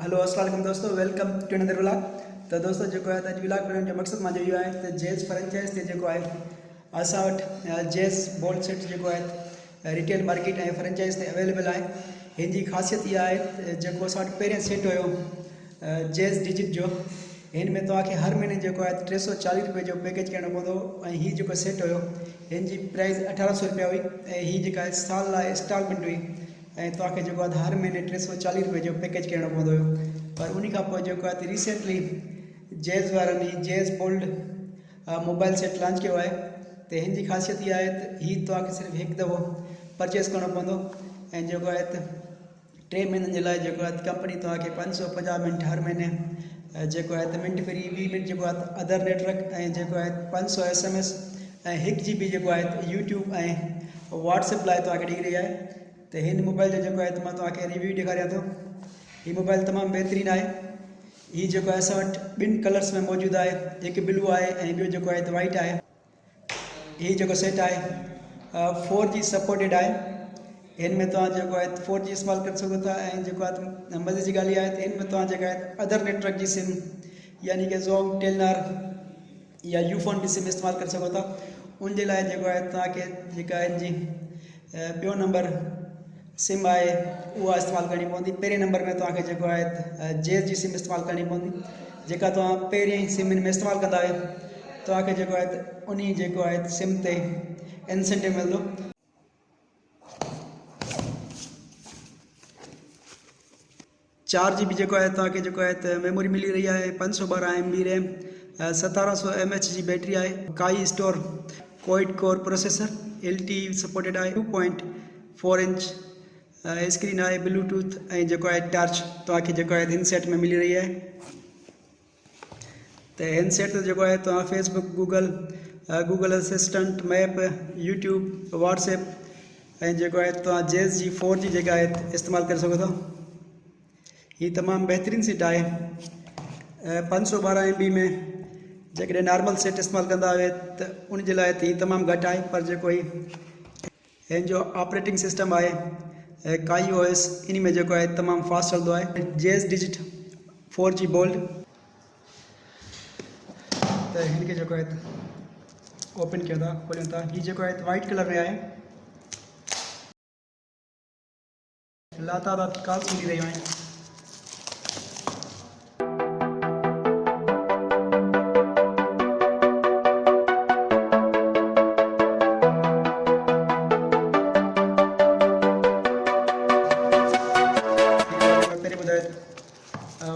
Hello अस्सलाम वालेकुम दोस्तों, वेलकम टू अनदर व्लॉग। तो दोस्तों जो है अॼु व्लॉग बनाने जो मक़सद मां इहो आहे त जैज़ फ्रेंचाइज़ ते जेको आहे असां वटि जैज़ बोल्ड सेट जेको आहे रिटेल मार्केट ऐं फ्रेंचाइज़ ते अवेलेबल आहे। हिन जी ख़ासियत इहा आहे त जेको असां वटि पहिरियों सेट हुयो जैज़ डिजिट जो, हिन में तव्हांखे हर महीने जेको आहे 340 रुपए जो पैकेज करणो पवंदो। ऐं हीअ जेको सेट हुयो हिन जी प्राइस 1800 रुपया हुई ऐं हीअ जेका साल लाइ इंस्टॉलमेंट हुई ऐं तव्हांखे जेको आहे हर महीने 340 रुपए जो पैकेज करणो पवंदो हुयो। पर उन खां पोइ जेको आहे रिसेंटली जैज़ वारनि Jazz bold mobile set launch कयो आहे। त हिन जी ख़ासियत इहा आहे त हीअ तव्हांखे सिर्फ़ु हिकु दफ़ो परचेस करणो पवंदो ऐं जेको आहे त 3 महीननि जे लाइ जेको आहे कंपनी तव्हांखे 550 मिंट हर महीने जेको आहे मिंट फ्री 20 मिंट जेको आहे अदर नेटवर्क ऐं जेको आहे 500 SMS ऐं 1 GB जेको आहे यूट्यूब ऐं व्हाट्सएप लाइ तव्हांखे ॾेई रही आहे। त हिन मोबाइल जो जेको आहे त मां तव्हांखे रिव्यू ॾेखारियां थो। हीअ मोबाइल तमामु बहितरीनु आहे। हीअ जेको आहे असां वटि 2 कलर्स में मौजूदु आहे, हिकु ब्लू आहे ऐं ॿियो जेको आहे त वाइट आहे। हीअ जेको सेट आहे 4G सपोर्टेड आहे। हिन में तव्हां जेको आहे 4G इस्तेमालु करे सघो था ऐं जेको आहे मज़े जी ॻाल्हि इहा आहे त हिन में तव्हां जेका आहे अदर नेटवर्क जी सिम यानी कि ज़ोंग, टेलनर या यूफोन जी सिम इस्तेमालु करे सघो था। उन जे लाइ जेको आहे तव्हांखे जेका हिन जी ॿियो नंबर सिम आहे उहा इस्तेमालु करणी पवंदी। पहिरें नंबर में तव्हांखे जेको आहे जैज़ जी सिम इस्तेमालु करणी पवंदी। जेका तव्हां पहिरीं सिम में इस्तेमालु कंदा आहियो तव्हांखे जेको आहे उन जेको आहे सिम ते इंसेंटिव मिलंदो। 4 GB जेको आहे तव्हांखे जेको आहे त मेमोरी मिली रही आहे, 512 MB रैम, 1700 mAh जी बैटरी आहे, काई store quad core processor, LTE supported आहे, 2.4 इंच स्क्रीन आहे, ब्लूटूथ ऐं जेको आहे टच तव्हांखे जेको आहे हिन सेट में मिली रही आहे। त हिन सेट ते जेको आहे तव्हां Facebook, Google assistant, map, YouTube, WhatsApp ऐं जेको आहे तव्हां जैज़ जी 4G जेका आहे इस्तेमालु करे सघो था। हीअ तमामु बहितरीनु सेट आहे। 512 MB में जेकॾहिं नॉर्मल सेट इस्तेमालु कंदा हुए त उन जे लाइ त हीअ तमामु घटि आहे, पर जेको हिन जो ऑपरेटिंग सिस्टम आहे काई OS इन में जेको आहे तमामु फास्ट हलंदो आहे। Jazz digit 4G bold. त हिन खे जेको आहे ओपन कयूं था, खोलियूं था। हीअ जेको आहे वाइट कलर में आहे। लातादात कॉल्स मिली रहियूं आहिनि।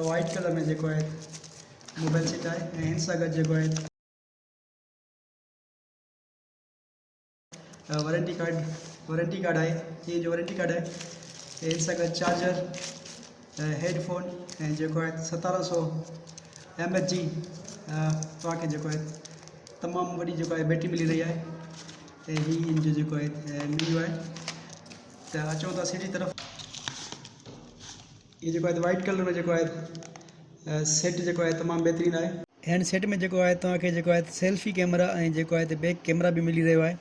वाइट कलर में जेको आहे मोबाइल सेट आहे ऐं हिन सां गॾु जेको आहे वारंटी कार्ड आहे। हीअ जो वारंटी कार्ड आहे हिन सां गॾु चार्जर, हेडफोन ऐं जेको आहे 1700 mAh जी तव्हांखे जेको आहे तमामु वॾी जेको आहे बैटरी मिली रही आहे। ऐं हीअ हिन जो जेको आहे मेन्यू आहे। त अचूं था सीधी तरफ़। ये जेको आहे वाइट कलर में जेको आहे सेट जेको आहे तमामु बहितरीनु आहे। हिन सेट में जेको आहे तव्हांखे जेको आहे सेल्फी कैमरा ऐं जेको आहे बैक कैमरा बि मिली रहियो आहे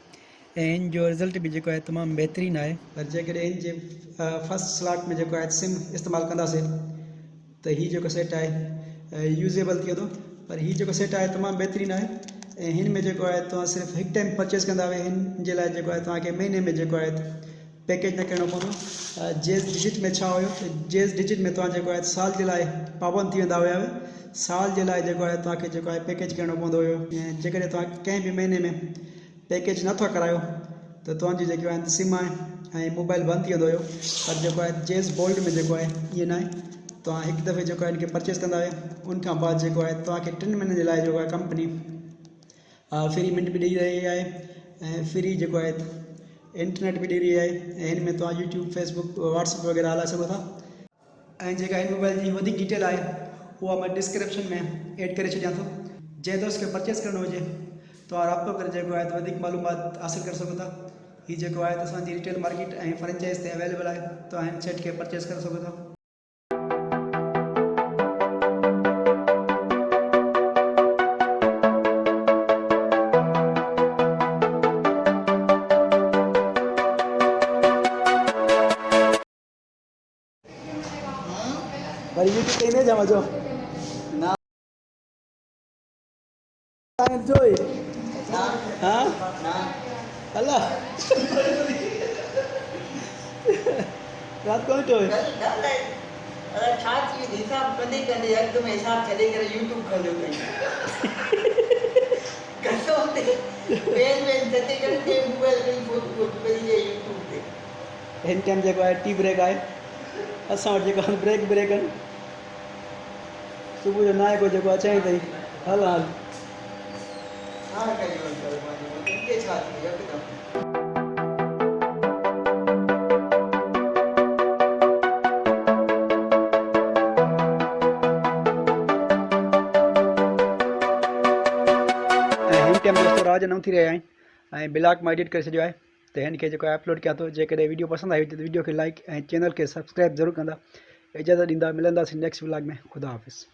ऐं हिन जो रिज़ल्ट बि जेको आहे तमामु बहितरीनु आहे। पर जेकॾहिं हिन जे फर्स्ट स्लॉट में जेको आहे सिम इस्तेमालु कंदासीं त हीअ जेको सेट आहे यूज़ेबल थी वेंदो। पर हीअ जेको सेट आहे तमामु बहितरीनु आहे ऐं हिन में जेको आहे तव्हां सिर्फ़ु हिकु टाइम परचेस कंदा हुए। हिन जे लाइ जेको आहे तव्हांखे महीने में जेको आहे पैकेज न करणो पवंदो। जैज़ डिजिट में छा हुयो त जैज़ डिजिट में तव्हां जेको आहे साल जे लाइ पाबंद थी वेंदा हुया। साल जे लाइ जेको आहे तव्हांखे जेको आहे पैकेज करणो पवंदो हुयो ऐं जेकॾहिं तव्हां कंहिं बि महीने में पैकेज नथा करायो त तव्हांजी जेको आहे सिम आहे ऐं मोबाइल बंदि थी वेंदो हुयो। पर जेको आहे जैज़ बोल्ड में जेको आहे इअं न आहे। तव्हां हिकु दफ़े जेको आहे इनखे परचेस कंदा आहियो उन खां बाद जेको आहे तव्हांखे 3 महीननि जे लाइ जेको आहे कंपनी फ्री मिंट बि ॾेई रही आहे ऐं फ्री जेको आहे इंटरनेट बि ॾेई रही आहे ऐं हिन में तव्हां यूट्यूब, फेसबुक, व्हाट्सएप वग़ैरह हलाए सघो था। ऐं जेका हिन मोबाइल जी वधीक डिटेल आहे उहा मां डिस्क्रिप्शन में ऐड करे छॾियां थो। जंहिं दोस्त खे परचेस करणो हुजे तव्हां राब्तो करे जेको आहे वधीक मालूमात हासिलु करे सघो था। हीअ जेको आहे असांजी रिटेल मार्केट ऐं फ्रेंचाइज़ ते अवेलेबल आहे। तव्हां हिन सेट खे परचेस करे सघो था। वरी यूट्यूब ते ईंदे छा मज़ो ना तव्हां जोई ना हा ना अल्लाह रात को जोई अरे छा थी हिसाब कंदे कंदे एकदम हिसाब छॾे करे यूट्यूब खोलियो कई कसम ते पेन छॾे करे ते मोबाइल कई फोटो कई ये यूट्यूब ते हिन टाइम जेको आहे टी ब्रेक आहे असां वटि जेको आहे ब्रेक आहिनि सुबुह जो 9 को जेको आहे चई अथई हल हल छा करियो अंकल मां के छा थी एकदम हिन टाइम दोस्तो राज न थी रहिया आहिनि ऐं ब्लॉग मां एडिट करे छॾियो आहे त हिन खे जेको आहे अपलोड कयां थो जेकॾहिं वीडियो पसंदि आई हुजे त वीडियो खे लाइक ऐं चैनल खे सब्सक्राइब ज़रूरु कंदा इजाज़त ॾींदा मिलंदासीं नेक्स्ट ब्लॉग में ख़ुदा हाफ़िज़